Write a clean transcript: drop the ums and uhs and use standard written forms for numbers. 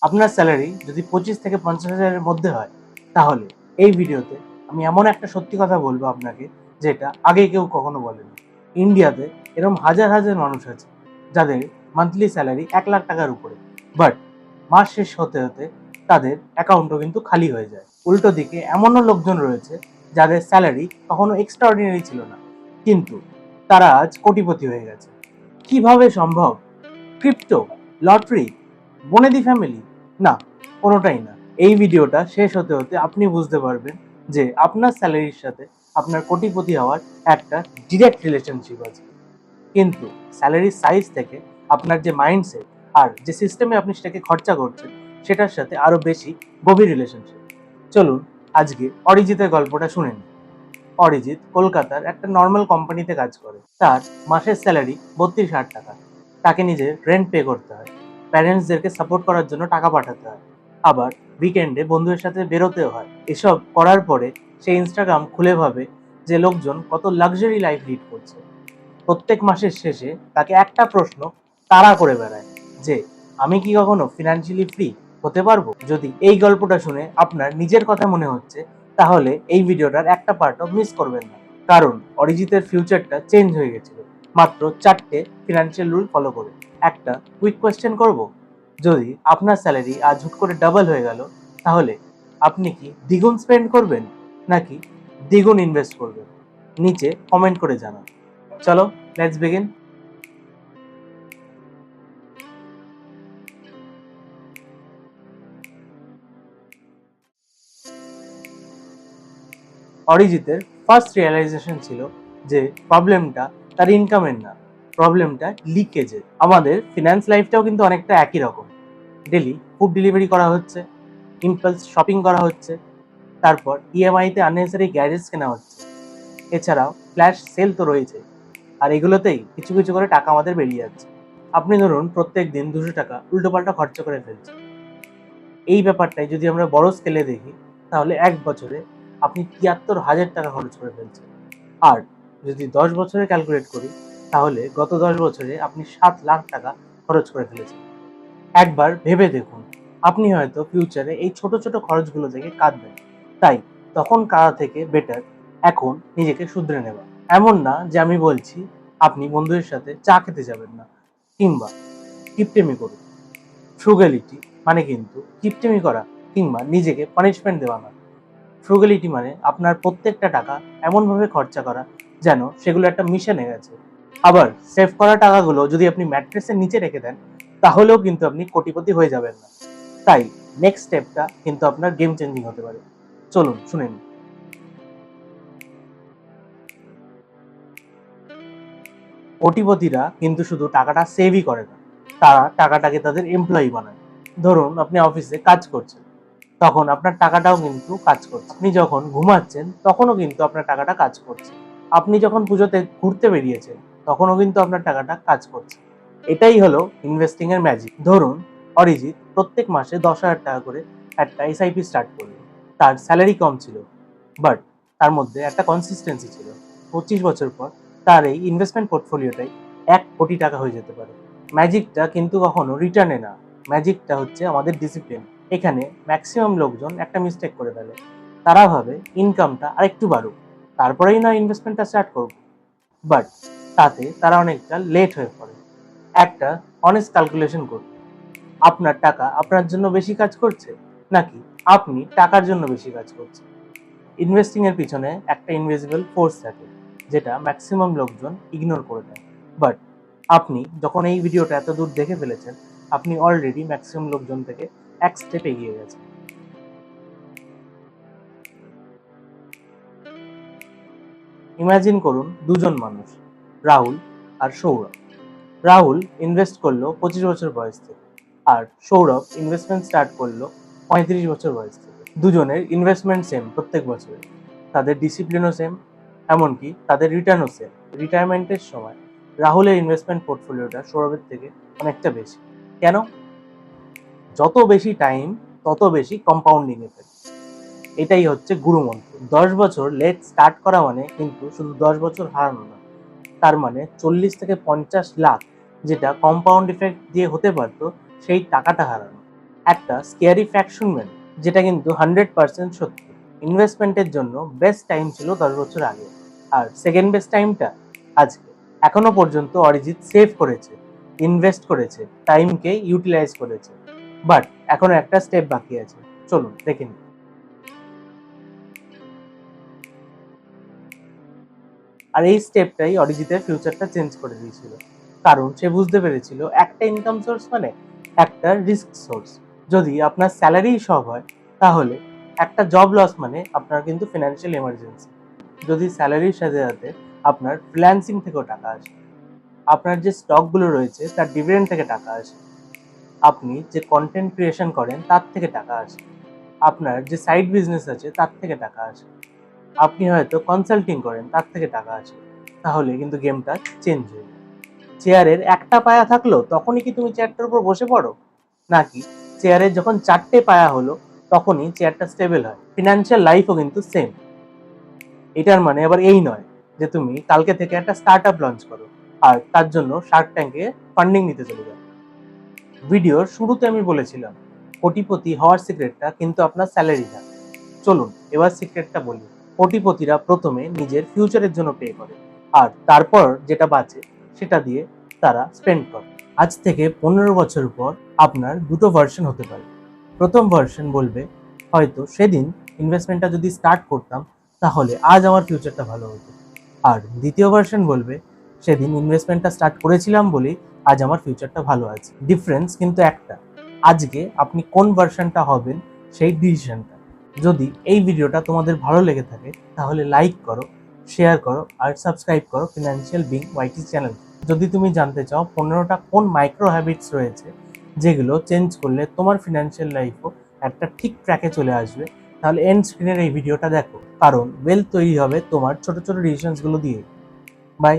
আপনার স্যালারি যদি 25 থেকে 50 হাজারের মধ্যে হয়, তাহলে এই ভিডিওতে আমি এমন একটা সত্যি কথা বলবো আপনাকে, যেটা আগে কেউ কখনো বলেনি। ইন্ডিয়াতে এরকম হাজার হাজার মানুষ আছে যাদের মান্থলি স্যালারি 1 লাখ টাকার উপরে, বাট মাস শেষ হতে হতে তাদের অ্যাকাউন্টও কিন্তু খালি হয়ে যায়। উল্টো দিকে এমনও লোকজন রয়েছে যাদের স্যালারি কখনো এক্সট্রা অর্ডিনারি ছিল না, কিন্তু তারা আজ কোটিপতি হয়ে গেছে। কিভাবে সম্ভব? ক্রিপ্টো, লটারি, বনেদি ফ্যামিলি? না, কোনোটাই না। এই ভিডিওটা শেষ হতে হতে আপনি বুঝতে পারবেন যে আপনার স্যালারির সাথে আপনার কোটিপতি হওয়ার একটা ডিরেক্ট রিলেশনশিপ আছে। কিন্তু স্যালারির সাইজ থেকে আপনার যে মাইন্ডসেট আর যে সিস্টেমে আপনি সেটাকে খরচা করছেন, সেটার সাথে আরো বেশি গভীর রিলেশনশিপ। চলুন আজকে অরিজিতের গল্পটা শুনে নিই। অরিজিৎ কলকাতার একটা নর্মাল কোম্পানিতে কাজ করে। তার মাসের স্যালারি 32,000 টাকা। তাকে নিজের রেন্ট পে করতে হয়, প্যারেন্টসদেরকে সাপোর্ট করার জন্য টাকা পাঠাতে হয়, আবার উইকেন্ডে বন্ধুদের সাথে বেরোতেও হয়। এসব করার পরে সে ইনস্টাগ্রাম খুলে ভাবে যে লোকজন কত লাক্সারি লাইফ লিড করছে। প্রত্যেক মাসের শেষে তাকে একটা প্রশ্ন তাড়া করে বেড়ায় যে আমি কি কখনো ফিনান্সিয়ালি ফ্রি হতে পারবো? যদি এই গল্পটা শুনে আপনার নিজের কথা মনে হচ্ছে, তাহলে এই ভিডিওটার একটা পার্টও মিস করবেন না। কারণ অরিজিতের ফিউচারটা চেঞ্জ হয়ে গেছিল মাত্র 4টে ফিনান্সিয়াল রুল ফলো করে। একটা কুইক কোয়েশ্চেন করব, যদি আপনার স্যালারি আজ হুট করে ডাবল হয়ে গেল, তাহলে আপনি কি দ্বিগুণ স্পেন্ড করবেন নাকি দ্বিগুণ ইনভেস্ট করবেন? নিচে কমেন্ট করে জানান। চলো, লেটস বিগিন। অরিজিতের ফার্স্ট রিয়েলাইজেশন ছিল যে প্রবলেমটা তার ইনকামের না, প্রবলেমটা লিকেজের। আমাদের ফিনান্স লাইফটাও কিন্তু অনেকটা একই রকম। ডেলি ফুড ডেলিভারি করা হচ্ছে, ইম্পালস শপিং করা হচ্ছে, তারপর ইএমআইতে আননেসেসারি গ্যাজেটস কেনা হচ্ছে, এছাড়াও ফ্ল্যাশ সেল তো রয়েছে। আর এগুলোতেই কিছু কিছু করে টাকা আমাদের বেরিয়ে যাচ্ছে। আপনি ধরুন প্রত্যেক দিন 200 টাকা উল্টোপাল্টা খরচা করে ফেলছেন। এই ব্যাপারটাই যদি আমরা বড় স্কেলে দেখি, তাহলে এক বছরে আপনি 73,000 টাকা খরচ করে ফেলছেন। আর যদি 10 বছরে ক্যালকুলেট করি, তাহলে গত 10 বছরে আপনি 7 লাখ টাকা খরচ করে ফেলেছেন। একবার ভেবে দেখুন, আপনি হয়তো ফিউচারে এই ছোট ছোট খরচগুলো থেকে কাঁদবেন। তাই তখন কাঁদা থেকে বেটার এখন নিজেকে শুধরে নেওয়া। এমন না যে আমি বলছি আপনি বন্ধুদের সাথে চা খেতে যাবেন না, কিংবা কিপটেমি করুন। ফ্রুগালিটি মানে কিন্তু কিপটেমি করা কিংবা নিজেকে পানিশমেন্ট দেওয়া না। ফ্রুগালিটি মানে আপনার প্রত্যেকটা টাকা এমনভাবে খরচা করা যেন সেগুলো একটা মিশনে গেছে। আবার সেভ করা টাকাগুলো যদি আপনি ম্যাট্রেসের নিচে রেখে দেন, তাহলেও কিন্তু আপনি কোটিপতি হয়ে যাবেন না। তাই নেক্সট স্টেপটা কিন্তু আপনার গেম চেঞ্জিং হতে পারে। চলুন শুনে নিন। কোটিপতিরা কিন্তু শুধু টাকাটা সেভই করে না, তারা টাকাটাকে তাদের এমপ্লয়ি বানায়। ধরুন আপনি অফিসে কাজ করছেন, তখন আপনার টাকাটাও কিন্তু কাজ করছে। আপনি যখন ঘুমাচ্ছেন তখনও কিন্তু আপনার টাকাটা কাজ করছে। আপনি যখন পুজোতে ঘুরতে বেরিয়েছেন, তখনও কিন্তু আপনার টাকাটা কাজ করছে। এটাই হলো ইনভেস্টিং এর ম্যাজিক। ধরুন অরিজিৎ প্রত্যেক মাসে 10,000 টাকা করে একটা এসআইপি স্টার্ট করলো। তার স্যালারি কম ছিল, বাট তার মধ্যে একটা কনসিস্টেন্সি ছিল। 25 বছর পর তার এই ইনভেস্টমেন্ট পোর্টফোলিওটাই 1 কোটি টাকা হয়ে যেতে পারে। ম্যাজিকটা কিন্তু কখনো রিটার্নে না, ম্যাজিকটা হচ্ছে আমাদের ডিসিপ্লিন। এখানে ম্যাক্সিমাম লোকজন একটা মিস্টেক করে ফেলে। তারা ভাবে ইনকামটা আরেকটু বাড়ুক, তারপরেই না ইনভেস্টমেন্টটা স্টার্ট করব। বাট তাতে তারা অনেকটা লেট হয়ে পড়ে। একটা অনেস্ট ক্যালকুলেশন করুন, আপনার টাকা আপনার জন্য বেশি কাজ করছে নাকি আপনি টাকার জন্য বেশি কাজ করছেন? ইনভেস্টিং এর পিছনে একটা ইনভিজিবল ফোর্স থাকে, যেটা ম্যাক্সিমাম লোকজন ইগনোর করে দেয়। বাট আপনি যখন এই ভিডিওটা এত দূর দেখে ফেলেছেন, আপনি অলরেডি ম্যাক্সিমাম লোকজন থেকে এক স্টেপ এগিয়ে গেছেন। ইমাজিন করুন দুজন মানুষ, রাহুল আর সৌরভ। রাহুল ইনভেস্ট করলো 25 বছর বয়স থেকে, আর সৌরভ ইনভেস্টমেন্ট স্টার্ট করলো 35 বছর বয়স থেকে। দুজনের ইনভেস্টমেন্ট সেম প্রত্যেক বছরে, তাদের ডিসিপ্লিনও সেম, এমনকি তাদের রিটার্নও সেম। রিটায়ারমেন্টের সময় রাহুলের ইনভেস্টমেন্ট পোর্টফোলিওটা সৌরভের থেকে অনেকটা বেশি। কেন? যত বেশি টাইম তত বেশি কম্পাউন্ডিং এফেক্ট। এটাই হচ্ছে গুরুমন্ত্র। 10 বছর লেট স্টার্ট করা মানে কিন্তু শুধু 10 বছর হারানো না, তার মানে 40 থেকে 50 লাখ যেটা কম্পাউন্ড ইফেক্ট দিয়ে হতে পারতো, সেই টাকাটা হারানো। একটা স্কেয়ারি ফ্যাক্ট শুনবেন, যেটা কিন্তু 100% সত্যি। ইনভেস্টমেন্টের জন্য বেস্ট টাইম ছিল 10 বছর আগে, আর সেকেন্ড বেস্ট টাইমটা আজকে। এখনো পর্যন্ত অরিজিৎ সেভ করেছে, ইনভেস্ট করেছে, টাইমকে ইউটিলাইজ করেছে, বাট এখনো একটা স্টেপ বাকি আছে। চলুন দেখে নিই। আর এই স্টেপটাই অরিজিতের ফিউচারটা চেঞ্জ করে দিয়েছিল, কারণ সে বুঝতে পেরেছিল একটা ইনকাম সোর্স মানে একটা রিস্ক সোর্স। যদি আপনার স্যালারি সব হয়, তাহলে একটা জব লস মানে আপনার কিন্তু ফিনান্সিয়াল এমার্জেন্সি। যদি স্যালারির সাথে সাথে আপনার ফ্রিল্যান্সিং থেকেও টাকা আসে, আপনার যে স্টকগুলো রয়েছে তার ডিভিডেন্ড থেকে টাকা আসে, আপনি যে কন্টেন্ট ক্রিয়েশন করেন তার থেকে টাকা আসে, আপনার যে সাইড বিজনেস আছে তার থেকে টাকা আসে, আপনি হয়তো কনসাল্টিং করেন তার থেকে টাকা আসে, তাহলে কিন্তু গেমটা চেঞ্জ হয়ে যায়। চেয়ারের একটা পায়া থাকলো তখনই কি তুমি চেয়ারটার উপর বসে পড়ো, নাকি চেয়ারের যখন 4টে পায়া হলো তখনই চেয়ারটা স্টেবল হয়? ফিনান্সিয়াল লাইফও কিন্তু সেম। এটার মানে আবার এই নয় যে তুমি কালকে থেকে একটা স্টার্ট আপ লঞ্চ করো আর তার জন্য শার্ক ট্যাঙ্কে ফান্ডিং নিতে চলে যাও। ভিডিওর শুরুতে আমি বলেছিলাম কোটিপতি হওয়ার সিক্রেটটা কিন্তু আপনার স্যালারি না। চলুন এবার সিক্রেটটা বলি। কোটিপতিরা প্রথমে নিজের ফিউচারের জন্য পে করে, আর তারপর যেটা বাঁচে সেটা দিয়ে তারা স্পেন্ড করে। আজ থেকে 15 বছর পর আপনার দুটো ভার্সন হতে পারে। প্রথম ভার্সন বলবে, হয়তো সেদিন ইনভেস্টমেন্টটা যদি স্টার্ট করতাম তাহলে আজ আমার ফিউচারটা ভালো হতো। আর দ্বিতীয় ভার্সন বলবে, সেদিন ইনভেস্টমেন্টটা স্টার্ট করেছিলাম বলেই আজ আমার ফিউচারটা ভালো আছে। ডিফারেন্স কিন্তু একটা, আজকে আপনি কোন ভার্সনটা হবেন সেই ডিসিশনটা। যদি এই ভিডিওটা তোমাদের ভালো লেগে থাকে তাহলে লাইক করো, শেয়ার করো আর সাবস্ক্রাইব করো ফিনান্সিয়াল বিং ওয়াইটি চ্যানেল। যদি তুমি জানতে চাও 15টা কোন মাইক্রো হ্যাবিটস রয়েছে যেগুলো চেঞ্জ করলে তোমার ফিনান্সিয়াল লাইফও একটা ঠিক ট্র্যাকে চলে আসবে, তাহলে এন্ড স্ক্রিনের এই ভিডিওটা দেখো, কারণ ওয়েলথ তৈরি হবে তোমার ছোট ছোট ডিসিশনসগুলো দিয়ে। বাই।